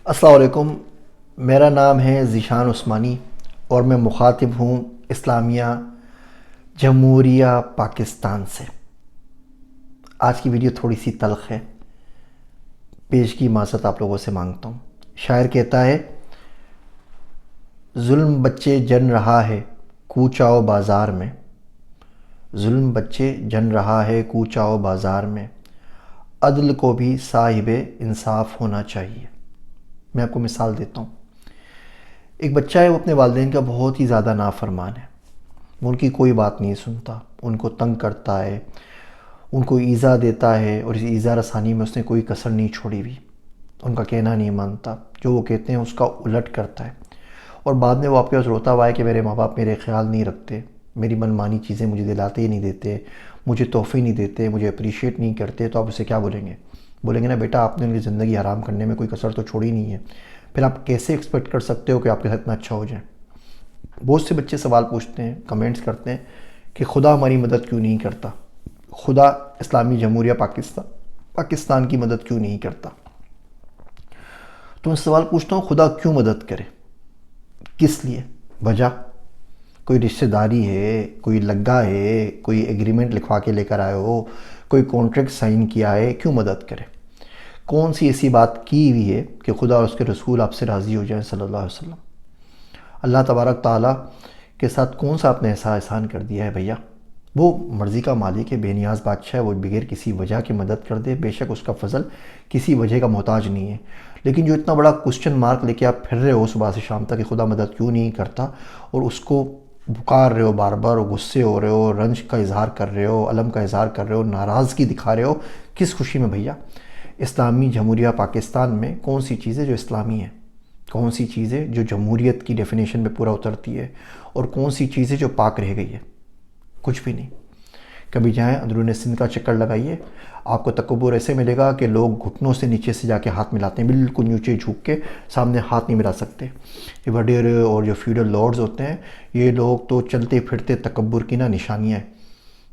السلام علیکم، میرا نام ہے ذیشان عثمانی اور میں مخاطب ہوں اسلامیہ جمہوریہ پاکستان سے۔ آج کی ویڈیو تھوڑی سی تلخ ہے، پیش کی معذرت آپ لوگوں سے مانگتا ہوں۔ شاعر کہتا ہے، ظلم بچے جن رہا ہے کوچہ و بازار میں، ظلم بچے جن رہا ہے کوچہ و بازار میں، عدل کو بھی صاحب انصاف ہونا چاہیے۔ میں آپ کو مثال دیتا ہوں۔ ایک بچہ ہے، وہ اپنے والدین کا بہت ہی زیادہ نافرمان ہے، وہ ان کی کوئی بات نہیں سنتا، ان کو تنگ کرتا ہے، ان کو ایذا دیتا ہے، اور اس ایذا رسانی میں اس نے کوئی کسر نہیں چھوڑی ہوئی، ان کا کہنا نہیں مانتا، جو وہ کہتے ہیں اس کا الٹ کرتا ہے، اور بعد میں وہ آپ کے پاس روتا ہوا ہے کہ میرے ماں باپ میرے خیال نہیں رکھتے، میری من مانی چیزیں مجھے دلاتے ہی نہیں دیتے، مجھے تحفے نہیں دیتے، مجھے اپریشیٹ نہیں کرتے۔ تو آپ اسے کیا بولیں گے؟ بولیں گے نا، بیٹا آپ نے ان کی زندگی حرام کرنے میں کوئی کسر تو چھوڑی نہیں ہے، پھر آپ کیسے ایکسپیکٹ کر سکتے ہو کہ آپ کے ساتھ اتنا اچھا ہو جائے؟ بہت سے بچے سوال پوچھتے ہیں، کمنٹس کرتے ہیں کہ خدا ہماری مدد کیوں نہیں کرتا، خدا اسلامی جمہوریہ پاکستان کی مدد کیوں نہیں کرتا؟ تو میں سوال پوچھتا ہوں، خدا کیوں مدد کرے؟ کس لیے؟ وجہ؟ کوئی رشتہ داری ہے، کوئی لگا ہے، کوئی ایگریمنٹ لکھوا کے لے کر آئے ہو، کوئی کانٹریکٹ سائن کیا ہے، کیوں مدد کرے؟ کون سی ایسی بات کی ہوئی ہے کہ خدا اور اس کے رسول آپ سے راضی ہو جائیں صلی اللہ علیہ وسلم؟ اللہ تبارک تعالیٰ کے ساتھ کون سا آپ نے ایسا احسان کر دیا ہے بھیا؟ وہ مرضی کا مالک ہے، بے نیاز بادشاہ ہے، وہ بغیر کسی وجہ کے مدد کر دے، بے شک اس کا فضل کسی وجہ کا محتاج نہیں ہے، لیکن جو اتنا بڑا کوسچن مارک لے کے آپ پھر رہے ہو صبح سے شام تک کہ خدا مدد کیوں نہیں کرتا، اور اس کو پکار رہے ہو بار بار، اور غصے ہو رہے ہو، رنج کا اظہار کر رہے ہو، الم کا اظہار کر رہے ہو، ناراضگی دکھا رہے ہو، کس خوشی میں بھیا؟ اسلامی جمہوریہ پاکستان میں کون سی چیزیں جو اسلامی ہیں، کون سی چیزیں جو جمہوریت کی ڈیفینیشن میں پورا اترتی ہے، اور کون سی چیزیں جو پاک رہ گئی ہے؟ کچھ بھی نہیں۔ کبھی جائیں اندرون سندھ کا چکر لگائیے، آپ کو تکبر ایسے ملے گا کہ لوگ گھٹنوں سے نیچے سے جا کے ہاتھ ملاتے ہیں، بالکل نیچے جھک کے، سامنے ہاتھ نہیں ملا سکتے۔ یہ وڈیرے اور جو فیوڈل لارڈز ہوتے ہیں، یہ لوگ تو چلتے پھرتے تکبر کی نشانیاں ہیں،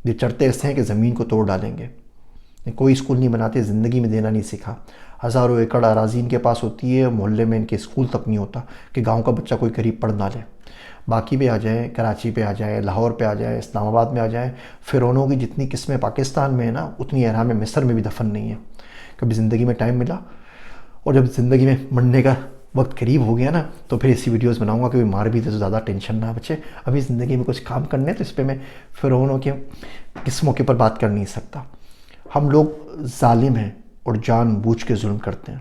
یہ چڑھتے ایسے ہیں کہ زمین کو توڑ ڈالیں گے۔ کوئی اسکول نہیں بناتے، زندگی میں دینا نہیں سیکھا، ہزاروں ایکڑ اراضی ان کے پاس ہوتی ہے، محلے میں ان کے اسکول تک نہیں ہوتا کہ گاؤں کا بچہ کوئی قریب پڑھ نہ لے۔ باقی پہ آ جائیں، کراچی پہ آ جائیں، لاہور پہ آ جائیں، اسلام آباد میں آ جائیں، فرعونوں کی جتنی قسمیں پاکستان میں ہیں نا، اتنی احرام مصر میں بھی دفن نہیں ہے۔ کبھی زندگی میں ٹائم ملا اور جب زندگی میں مرنے کا وقت قریب ہو گیا نا، تو پھر ایسی ویڈیوز بناؤں گا کہ مار بھی دے تو زیادہ ٹینشن نہ بچے، ابھی زندگی میں کچھ کام کرنے ہیں تو اس پہ میں فرعونوں کے قسموں کے اوپر بات کر نہیں سکتا۔ ہم لوگ ظالم ہیں اور جان بوجھ کے ظلم کرتے ہیں۔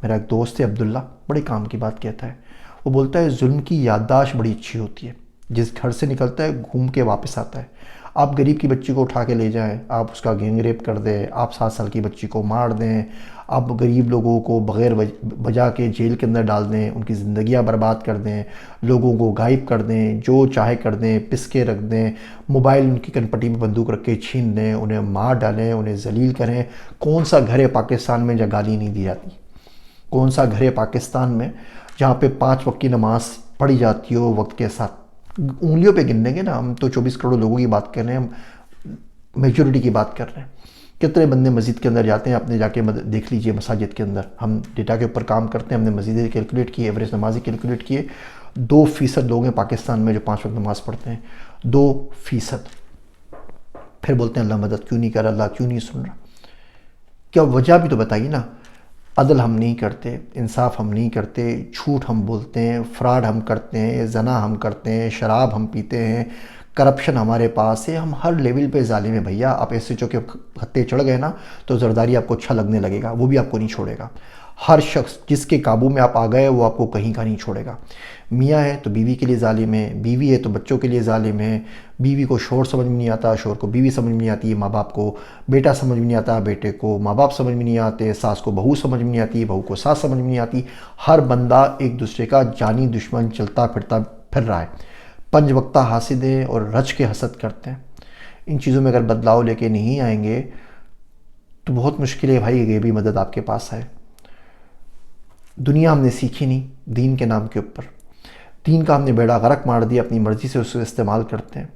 میرا ایک دوست ہے عبداللہ، بڑے کام کی بات کہتا ہے، وہ بولتا ہے ظلم کی یادداشت بڑی اچھی ہوتی ہے، جس گھر سے نکلتا ہے گھوم کے واپس آتا ہے۔ آپ غریب کی بچی کو اٹھا کے لے جائیں، آپ اس کا گینگ ریپ کر دیں، آپ 7 سال کی بچی کو مار دیں، آپ غریب لوگوں کو بغیر وجہ کے جیل کے اندر ڈال دیں، ان کی زندگیاں برباد کر دیں، لوگوں کو غائب کر دیں، جو چاہے کر دیں، پس کے رکھ دیں، موبائل ان کی کنپٹی میں بندوق رکھ کے چھین دیں، انہیں مار ڈالیں، انہیں ذلیل کریں۔ کون سا گھر ہے پاکستان میں جہاں گالی نہیں دی جاتی؟ کون سا گھر ہے پاکستان میں جہاں پہ 5 وقت کی نماز پڑھی جاتی ہو وقت کے ساتھ؟ انگلیوں پہ گن لیں گے نا، ہم تو 24 کروڑ لوگوں کی بات کر رہے ہیں، ہم میجورٹی کی بات کر رہے ہیں۔ کتنے بندے مسجد کے اندر جاتے ہیں؟ اپنے جا کے دیکھ لیجئے مساجد کے اندر، ہم ڈیٹا کے اوپر کام کرتے ہیں، ہم نے مسجدیں کیلکولیٹ کی، ایوریج نمازی کیلکولیٹ کیے، 2% لوگ ہیں پاکستان میں جو 5 وقت نماز پڑھتے ہیں، 2%۔ پھر بولتے ہیں اللہ مدد کیوں نہیں کر رہا، اللہ کیوں نہیں سن رہا؟ کیا وجہ بھی تو بتائیے نا۔ عدل ہم نہیں کرتے، انصاف ہم نہیں کرتے، جھوٹ ہم بولتے ہیں، فراڈ ہم کرتے ہیں، زنا ہم کرتے ہیں، شراب ہم پیتے ہیں، کرپشن ہمارے پاس ہے، ہم ہر لیول پہ ظالم ہیں بھیا۔ آپ ایسے چو کہ ہتے چڑھ گئے نا تو زرداری آپ کو اچھا لگنے لگے گا، وہ بھی آپ کو نہیں چھوڑے گا۔ ہر شخص جس کے قابو میں آپ آ گئے وہ آپ کو کہیں کا نہیں چھوڑے گا۔ میاں ہے تو بیوی کے لیے ظالم ہے، بیوی ہے تو بچوں کے لیے ظالم ہے، بیوی کو شوہر سمجھ میں نہیں آتا، شوہر کو بیوی سمجھ میں نہیں آتی، ماں باپ کو بیٹا سمجھ میں نہیں آتا، بیٹے کو ماں باپ سمجھ میں نہیں آتے، ساس کو بہو سمجھ میں نہیں آتی، بہو کو ساس سمجھ میں نہیں آتی۔ ہر بندہ ایک دوسرے کا جانی دشمن چلتا پھر رہا ہے۔ 5 وقتہ حاسد ہیں اور رچ کے حسد کرتے ہیں۔ ان چیزوں میں اگر بدلاؤ لے کے نہیں آئیں گے تو بہت مشکل ہے بھائی غیبی مدد آپ کے پاس آئے۔ دنیا ہم نے سیکھی نہیں دین کے نام کے اوپر۔ دین کا ہم نے بیڑا غرق مار دیا، اپنی مرضی سے اس کو استعمال کرتے ہیں۔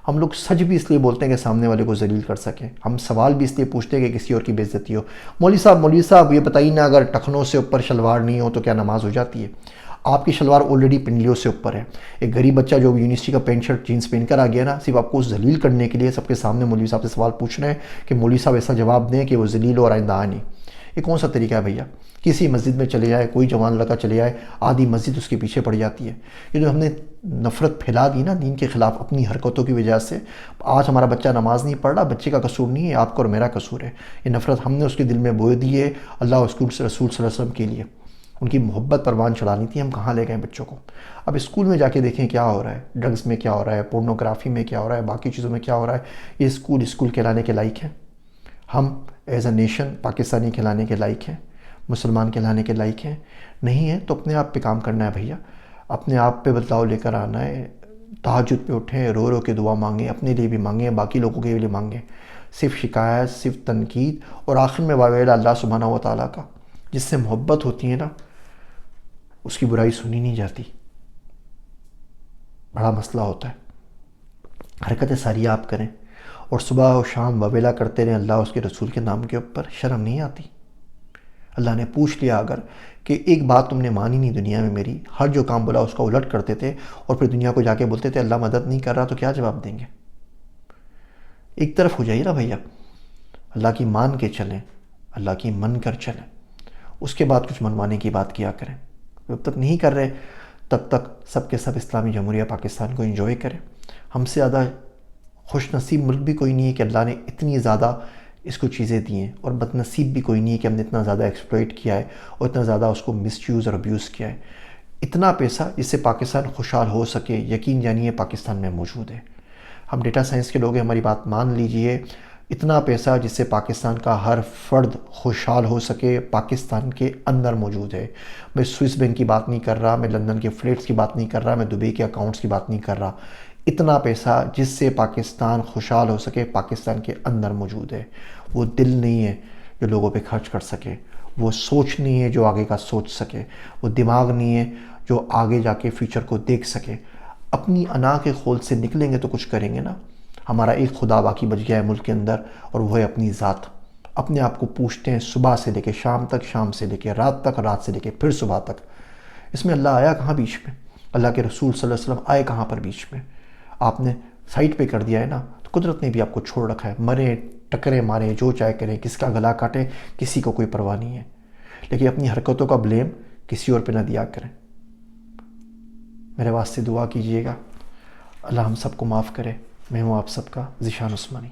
ہم لوگ سچ بھی اس لیے بولتے ہیں کہ سامنے والے کو ذلیل کر سکیں، ہم سوال بھی اس لیے پوچھتے ہیں کہ کسی اور کی بے عزتی ہو۔ مولوی صاحب یہ بتائیے نا، اگر ٹخنوں سے اوپر شلوار نہیں ہو تو کیا نماز ہو جاتی ہے؟ آپ کی شلوار آلریڈی پنڈلیوں سے اوپر ہے۔ ایک غریب بچہ جو یونیورسٹی کا پینٹ شرٹ جینس پہن کر آ گیا نا، صرف آپ کو ذلیل کرنے کے لیے سب کے سامنے مولوی صاحب سے سوال پوچھنا ہے کہ مولوی صاحب ایسا جواب دیں کہ وہ ذلیل اور آئندہ نہیں۔ یہ کون سا طریقہ ہے بھیا؟ کسی مسجد میں چلے جائے، کوئی جوان لڑکا چلے جائے، آدھی مسجد اس کے پیچھے پڑ جاتی ہے۔ یہ جو ہم نے نفرت پھیلا دی نا دین کے خلاف اپنی حرکتوں کی وجہ سے، آج ہمارا بچہ نماز نہیں پڑھ رہا، بچے کا قصور نہیں ہے، آپ کا اور میرا قصور ہے۔ یہ نفرت ہم نے اس کے دل میں بوئے دی ہے اللہ اور اس کے رسول صلی اللہ علیہ وسلم کے لیے۔ ان کی محبت پروان چڑھانی تھی، ہم کہاں لے گئے بچوں کو؟ اب اسکول میں جا کے دیکھیں کیا ہو رہا ہے، ڈرگز میں کیا ہو رہا ہے، پورنوگرافی میں کیا ہو رہا ہے، باقی چیزوں میں کیا ہو رہا ہے۔ یہ اسکول کہلانے کے لائق ہیں؟ ہم ایز اے نیشن پاکستانی کہلانے کے لائق ہیں؟ مسلمان کہلانے کے لائق ہیں؟ نہیں ہے تو اپنے آپ پہ کام کرنا ہے بھیا، اپنے آپ پہ بدلاؤ لے کر آنا ہے۔ تہجد پہ اٹھیں، رو رو کے دعا مانگیں، اپنے لیے بھی مانگیں، باقی لوگوں کے لیے مانگیں۔ صرف شکایت، صرف تنقید، اور آخر میں واویلا اللہ سبحانہ و تعالیٰ کا۔ جس سے محبت ہوتی ہے نا، اس کی برائی سنی نہیں جاتی، بڑا مسئلہ ہوتا ہے۔ حرکتیں ساری آپ کریں اور صبح و شام واویلا کرتے رہیں اللہ اس کے رسول کے نام کے اوپر، شرم نہیں آتی؟ اللہ نے پوچھ لیا اگر کہ ایک بات تم نے مانی نہیں دنیا میں میری، ہر جو کام بولا اس کا الٹ کرتے تھے اور پھر دنیا کو جا کے بولتے تھے اللہ مدد نہیں کر رہا، تو کیا جواب دیں گے؟ ایک طرف ہو جائیے نا بھیا، اللہ کی مان کے چلیں، اللہ کی من کر چلیں، اس کے بعد کچھ منوانے کی بات کیا کریں۔ جب تک نہیں کر رہے تب تک سب کے سب اسلامی جمہوریہ پاکستان کو انجوائے کریں۔ ہم سے زیادہ خوش نصیب ملک بھی کوئی نہیں ہے کہ اللہ نے اتنی زیادہ اس کو چیزیں دی ہیں، اور بد نصیب بھی کوئی نہیں ہے کہ ہم نے اتنا زیادہ ایکسپلائٹ کیا ہے اور اتنا زیادہ اس کو مس یوز اور ابیوز کیا ہے۔ اتنا پیسہ جس سے پاکستان خوشحال ہو سکے، یقین جانیے پاکستان میں موجود ہے۔ ہم ڈیٹا سائنس کے لوگ ہیں، ہماری بات مان لیجئے، اتنا پیسہ جس سے پاکستان کا ہر فرد خوشحال ہو سکے پاکستان کے اندر موجود ہے۔ میں سوئس بینک کی بات نہیں کر رہا، میں لندن کے فلیٹس کی بات نہیں کر رہا، میں دبئی کے اکاؤنٹس کی بات نہیں کر رہا۔ اتنا پیسہ جس سے پاکستان خوشحال ہو سکے پاکستان کے اندر موجود ہے۔ وہ دل نہیں ہے جو لوگوں پہ خرچ کر سکے، وہ سوچ نہیں ہے جو آگے کا سوچ سکے، وہ دماغ نہیں ہے جو آگے جا کے فیوچر کو دیکھ سکے۔ اپنی انا کے خول سے نکلیں گے تو کچھ کریں گے نا۔ ہمارا ایک خدا باقی بچ گیا ہے ملک کے اندر، اور وہ ہے اپنی ذات۔ اپنے آپ کو پوچھتے ہیں صبح سے لے کے شام تک، شام سے لے کے رات تک، رات سے لے کے پھر صبح تک، اس میں اللہ آیا کہاں بیچ میں؟ اللہ کے رسول صلی اللہ علیہ وسلم آئے کہاں پر بیچ میں؟ آپ نے سائٹ پہ کر دیا ہے نا، تو قدرت نے بھی آپ کو چھوڑ رکھا ہے۔ مریں، ٹکریں ماریں، جو چاہے کریں، کس کا گلا کاٹیں، کسی کو کوئی پرواہ نہیں ہے، لیکن اپنی حرکتوں کا بلیم کسی اور پہ نہ دیا کریں۔ میرے واسطے دعا کیجئے گا، اللہ ہم سب کو معاف کرے۔ میں ہوں آپ سب کا ذیشان عثمانی۔